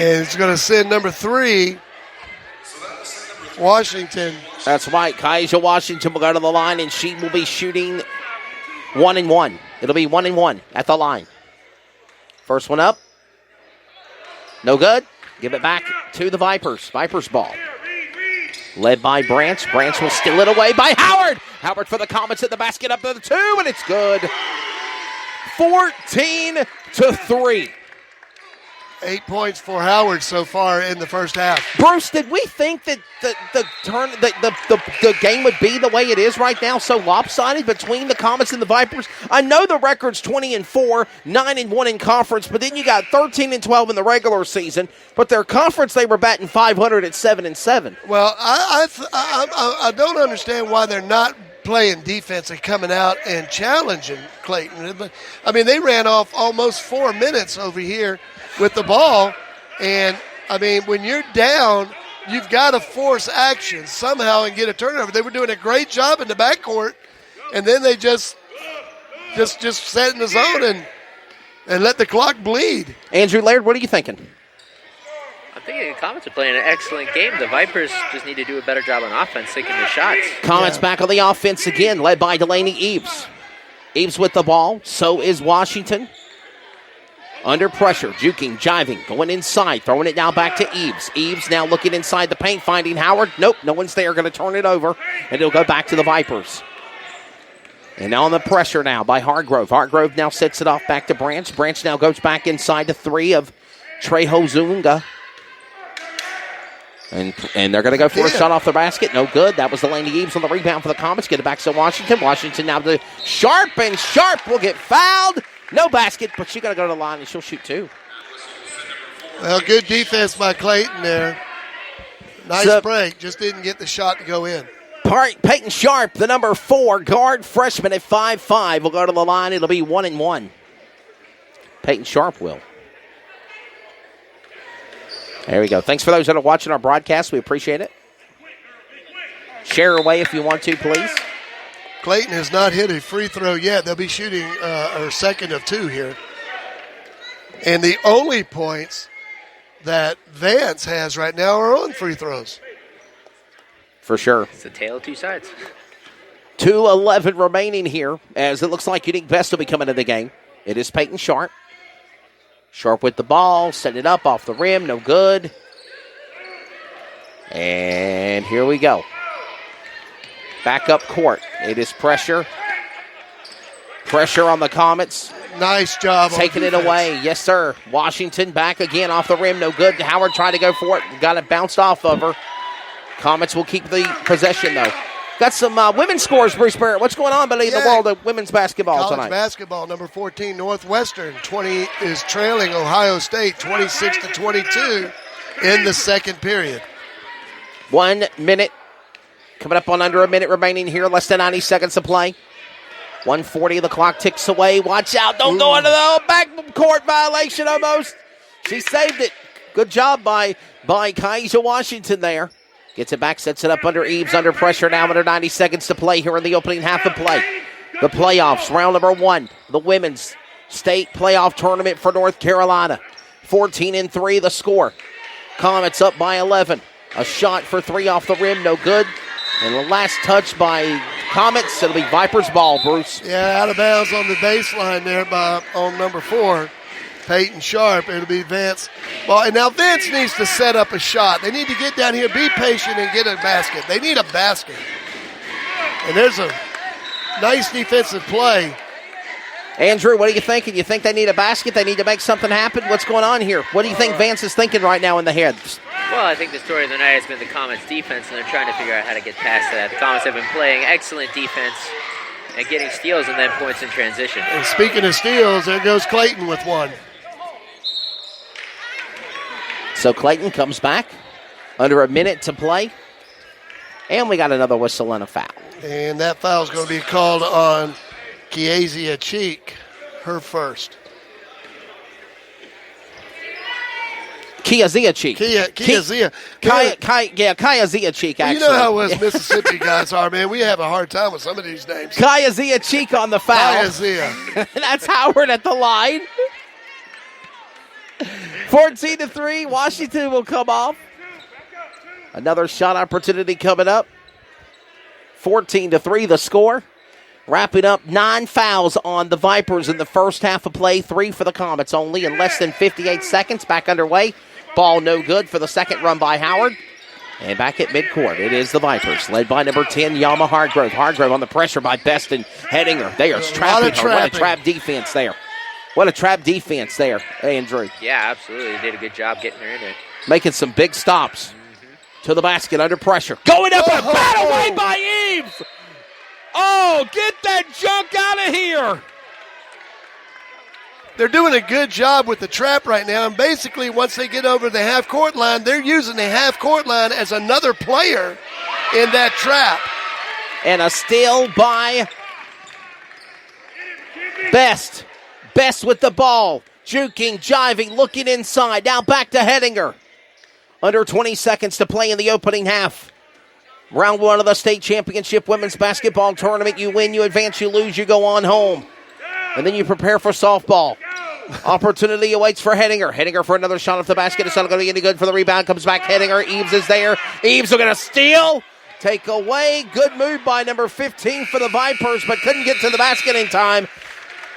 And it's going to send number 3, Washington. That's right. Kaija Washington will go to the line, and she will be shooting 1-1. It'll be 1-1 at the line. First one up. No good. Give it back to the Vipers. Vipers ball. Led by Branch. Branch will steal it away by Howard. Howard for the Comets at the basket up to the 2, and it's good. 14-3. 8 points for Howard so far in the first half. Bruce, did we think that the game would be the way it is right now, so lopsided between the Comets and the Vipers? I know the record's 20-4, 9-1 in conference, but then you got 13-12 in the regular season. But their conference, they were batting 500 at 7-7. Well, I don't understand why they're not playing defense and coming out and challenging Clayton. I mean, they ran off almost 4 minutes over here with the ball, and I mean, when you're down, you've got to force action somehow and get a turnover. They were doing a great job in the backcourt, and then they just sat in the zone and let the clock bleed. Andrew Laird, what are you thinking? I'm thinking the Comets are playing an excellent game. The Vipers just need to do a better job on offense, taking the shots. Comets back on the offense again, led by Delaney Eves. Eves with the ball, so is Washington. Under pressure, juking, jiving, going inside, throwing it now back to Eves. Eves now looking inside the paint, finding Howard. Nope, no one's there, going to turn it over, and it'll go back to the Vipers. And now on the pressure now by Hargrove. Hargrove now sets it off back to Branch. Branch now goes back inside the 3 of Trejo Zunga. And they're going to go for a shot off the basket. No good. That was Delaney Eves on the rebound for the Comets. Get it back to Washington. Washington now to Sharp, and Sharp will get fouled. No basket, but she's got to go to the line, and she'll shoot 2. Well, good defense by Clayton there. Nice break. Just didn't get the shot to go in. Peyton Sharp, the number 4 guard freshman at 5'5", will go to the line. It'll be 1-1. Peyton Sharp will. There we go. Thanks for those that are watching our broadcast. We appreciate it. Share away if you want to, please. Clayton has not hit a free throw yet. They'll be shooting a second of 2 here. And the only points that Vance has right now are on free throws. For sure. It's a tale of 2 sides. 2:11 remaining here, as it looks like Unique Best will be coming to the game. It is Peyton Sharp. Sharp with the ball, set it up off the rim, no good. And here we go. Back up court. It is pressure. Pressure on the Comets. Nice job. Taking it away. Yes, sir. Washington back again off the rim. No good. Howard tried to go for it. Got it bounced off of her. Comets will keep the possession, though. Got some women's scores, Bruce Barrett. What's going on in the world of women's basketball College tonight? Basketball, number 14, Northwestern, is trailing Ohio State 26-22 in the second period. 1 minute. Coming up on under a minute remaining here. Less than 90 seconds to play. 1:40, the clock ticks away. Watch out. Don't go into the backcourt violation almost. She saved it. Good job by Kaija Washington there. Gets it back, sets it up under Eves, under pressure now, under 90 seconds to play here in the opening half of play. The playoffs, round number 1, the women's state playoff tournament for North Carolina. 14-3 the score. Comets up by 11. A shot for 3 off the rim, no good. And the last touch by Comets, it'll be Vipers ball, Bruce. Yeah, out of bounds on the baseline there on number 4, Peyton Sharp. It'll be Vance. Well, and now Vance needs to set up a shot. They need to get down here, be patient, and get a basket. They need a basket. And there's a nice defensive play. Andrew, what are you thinking? You think they need a basket? They need to make something happen? What's going on here? What do you think Vance is thinking right now in the head? Well, I think the story of the night has been the Comets' defense, and they're trying to figure out how to get past that. The Comets have been playing excellent defense and getting steals and then points in transition. And speaking of steals, there goes Clayton with one. So Clayton comes back. Under a minute to play. And we got another whistle and a foul. And that foul is going to be called on Kiazia Cheek, her first. Kiazia Cheek. Kiazia. Kiazia Cheek, actually. You know how us Mississippi guys are, man. We have a hard time with some of these names. Kiazia Cheek on the foul. Kiazia. That's Howard at the line. 14-3, Washington will come off. Another shot opportunity coming up. 14-3 the score. Wrapping up 9 fouls on the Vipers in the first half of play. 3 for the Comets only in less than 58 seconds. Back underway. Ball no good for the second run by Howard. And back at midcourt, it is the Vipers, led by number 10, Yama Hargrove. Hargrove on the pressure by Best and Hedinger. They are trapping. What a trap defense there. What a trap defense there, Andrew. Yeah, absolutely. They did a good job getting her in it. Making some big stops to the basket under pressure. Going up and bat away by Eves. Oh, get that junk out of here. They're doing a good job with the trap right now, and basically once they get over the half-court line, they're using the half-court line as another player in that trap. And a steal by Best. Best with the ball. Juking, jiving, looking inside. Now back to Hedinger. Under 20 seconds to play in the opening half. Round 1 of the state championship women's basketball tournament. You win, you advance, you lose, you go on home. And then you prepare for softball. Opportunity awaits for Hedinger. Hedinger for another shot off the basket. It's not going to be any good for the rebound. Comes back Hedinger. Eves is there. Eves are going to steal. Take away. Good move by number 15 for the Vipers, but couldn't get to the basket in time.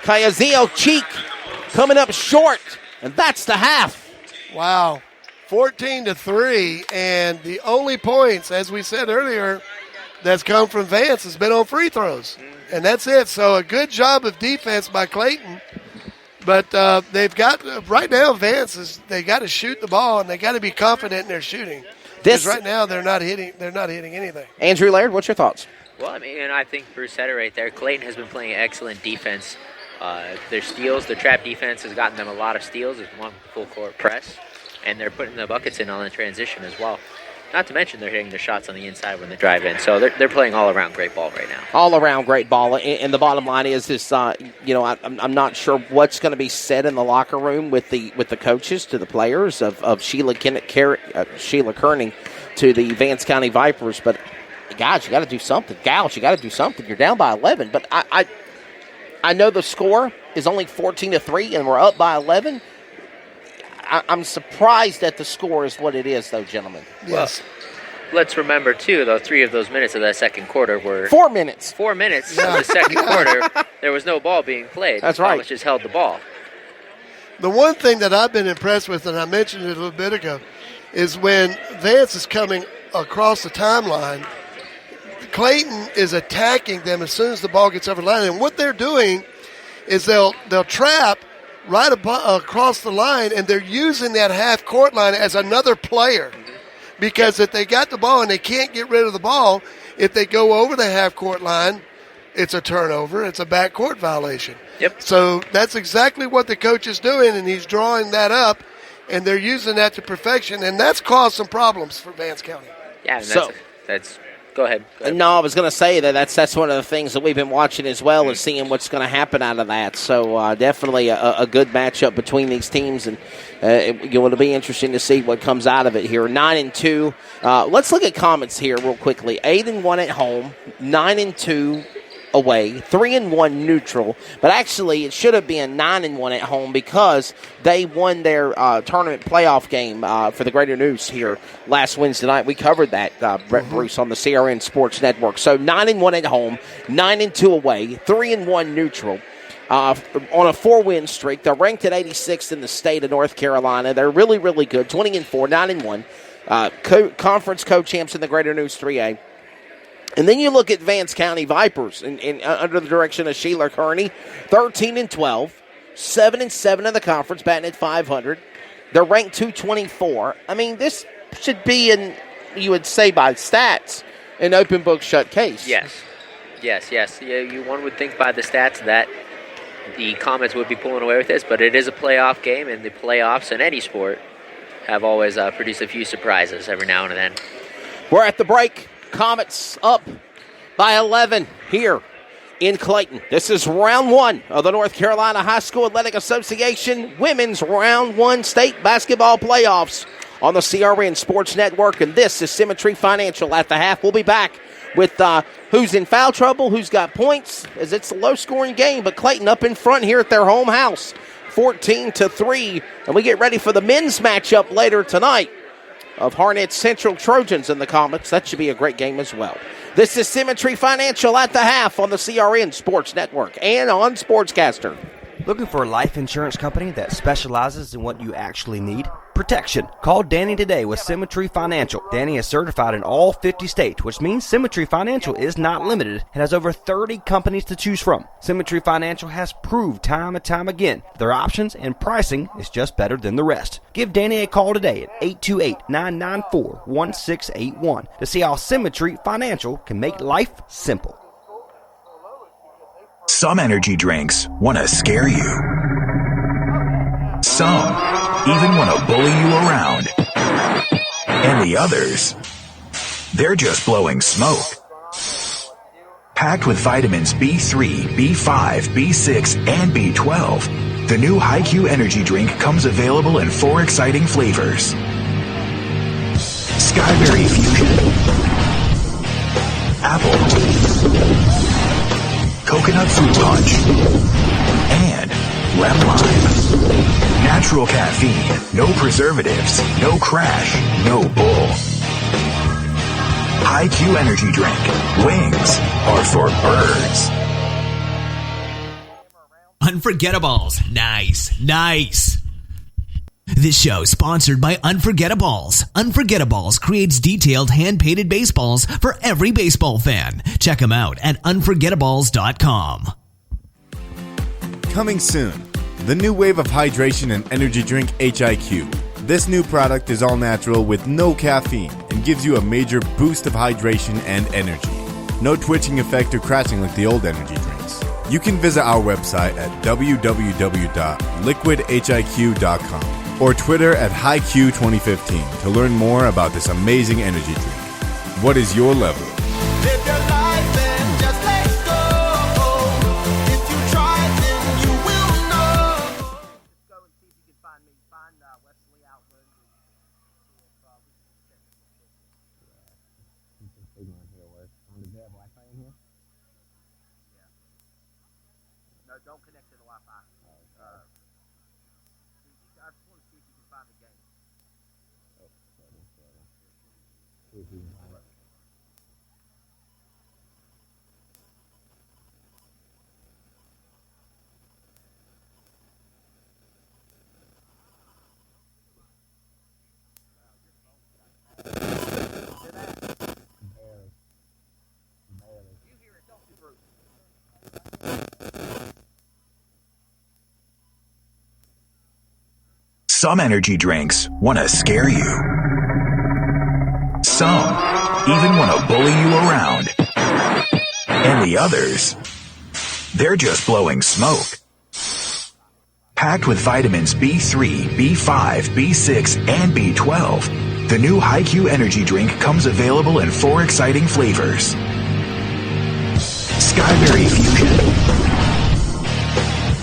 Kayazio Cheek coming up short. And that's the half. Wow. 14-3. And the only points, as we said earlier, that's come from Vance has been on free throws. And that's it. So a good job of defense by Clayton. But they've got, right now, Vance, they got to shoot the ball, and they got to be confident in their shooting. Because right now they're not hitting anything. Andrew Laird, what's your thoughts? Well, I mean, and I think Bruce said it right there. Clayton has been playing excellent defense. Their steals, their trap defense has gotten them a lot of steals. It's one full court press, and they're putting the buckets in on the transition as well. Not to mention they're hitting their shots on the inside when they drive in. So they're playing all-around great ball right now. All-around great ball. And the bottom line is I'm not sure what's going to be said in the locker room with the coaches to the players of Sheila Kearney to the Vance County Vipers. But, guys, you got to do something. Gals, you got to do something. You're down by 11. But I know the score is only 14-3, and we're up by 11. I'm surprised that the score is what it is, though, gentlemen. Yes. Well, let's remember, too, though, 3 of those minutes of that second quarter were 4 minutes. 4 minutes of the second quarter. There was no ball being played. That's right. Thomas just held the ball. The one thing that I've been impressed with, and I mentioned it a little bit ago, is when Vance is coming across the timeline, Clayton is attacking them as soon as the ball gets over the line. And what they're doing is they'll trap right across the line, and they're using that half-court line as another player. Because if they got the ball and they can't get rid of the ball, if they go over the half-court line, it's a turnover. It's a backcourt violation. Yep. So that's exactly what the coach is doing, and he's drawing that up, and they're using that to perfection, and that's caused some problems for Vance County. Yeah, and that's Go ahead. No, I was going to say that's one of the things that we've been watching as well, is seeing what's going to happen out of that. So definitely a good matchup between these teams, and it'll be interesting to see what comes out of it here. 9-2. Let's look at Comets here real quickly. 8-1 at home, 9-2 away, 3-1 neutral, but actually it should have been 9-1 at home because they won their tournament playoff game for the Greater News here last Wednesday night. We covered that, Brett Bruce, on the CRN Sports Network. So 9-1 at home, 9-2 away, 3-1 neutral. On a 4-win streak. They're ranked at 86th in the state of North Carolina. They're really, really good. 20-4, 9-1. Conference co-champs in the Greater News 3A. And then you look at Vance County Vipers under the direction of Sheila Kearney, 13-12, 7-7 in the conference, batting at 500. They're ranked 224. I mean, this should be, you would say by stats, an open book shut case. Yes. Yeah, one would think by the stats that the Comets would be pulling away with this, but it is a playoff game, and the playoffs in any sport have always produced a few surprises every now and then. We're at the break. Comets up by 11 here in Clayton. This is round 1 of the North Carolina High School Athletic Association Women's Round 1 State Basketball Playoffs on the CRN Sports Network. And this is Symmetry Financial at the half. We'll be back with who's in foul trouble, who's got points, as it's a low-scoring game. But Clayton up in front here at their home house. 14-3. And we get ready for the men's matchup later tonight of Harnett Central Trojans and the Comets. That should be a great game as well. This is Symmetry Financial at the half on the CRN Sports Network and on Sportscaster. Looking for a life insurance company that specializes in what you actually need? Protection. Call Danny today with Symmetry Financial. Danny is certified in all 50 states, which means Symmetry Financial is not limited and has over 30 companies to choose from. Symmetry Financial has proved time and time again their options and pricing is just better than the rest. Give Danny a call today at 828-994-1681 to see how Symmetry Financial can make life simple. Some energy drinks want to scare you. Some even want to bully you around. And the others, they're just blowing smoke. Packed with vitamins B3, B5, B6, and B12, the new HiQ energy drink comes available in 4 exciting flavors. Skyberry Fusion, Apple, Coconut Fruit Punch, and Lemon Lime. Natural caffeine, no preservatives, no crash, no bull. HiQ energy drink. Wings are for birds. Unforgettables. Nice. This show is sponsored by Unforgettables. Unforgettables creates detailed hand-painted baseballs for every baseball fan. Check them out at unforgettables.com. Coming soon, the new wave of hydration and energy drink HiQ. This new product is all natural with no caffeine and gives you a major boost of hydration and energy. No twitching effect or crashing like the old energy drinks. You can visit our website at www.liquidhiq.com or Twitter at HiQ2015 to learn more about this amazing energy drink. What is your level? Live your life and just let go. If you try, then you will know. Go and see if you can find me. Find Wesley Outland and see if we can check it. Yeah. No, don't connect to the Wi-Fi. I just want to see if you can find the game. Some energy drinks want to scare you. Some even want to bully you around. And the others, they're just blowing smoke. Packed with vitamins B3, B5, B6, and B12, the new HiQ energy drink comes available in 4 exciting flavors. Skyberry Fusion,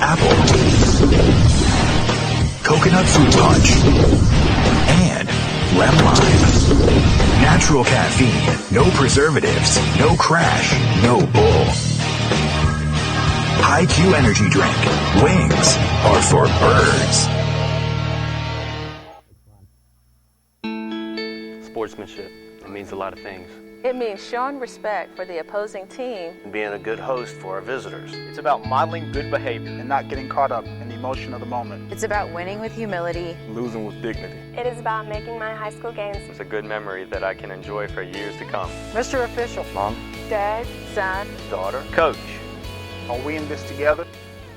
Apple, Coconut Fruit Punch, and Lemon Lime. Natural caffeine, no preservatives, no crash, no bull. HiQ energy drink. Wings are for birds. Sportsmanship. It means a lot of things. It means showing respect for the opposing team And being a good host for our visitors. It's about modeling good behavior and not getting caught up in the emotion of the moment. It's about winning with humility. Losing with dignity. It is about making my high school games. It's a good memory that I can enjoy for years to come. Mr. Official, Mom, Dad, son, daughter, coach. are we in this together?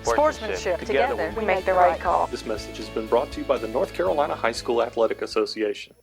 Sportsmanship. Together we make the right call. This message has been brought to you by the North Carolina High School Athletic Association.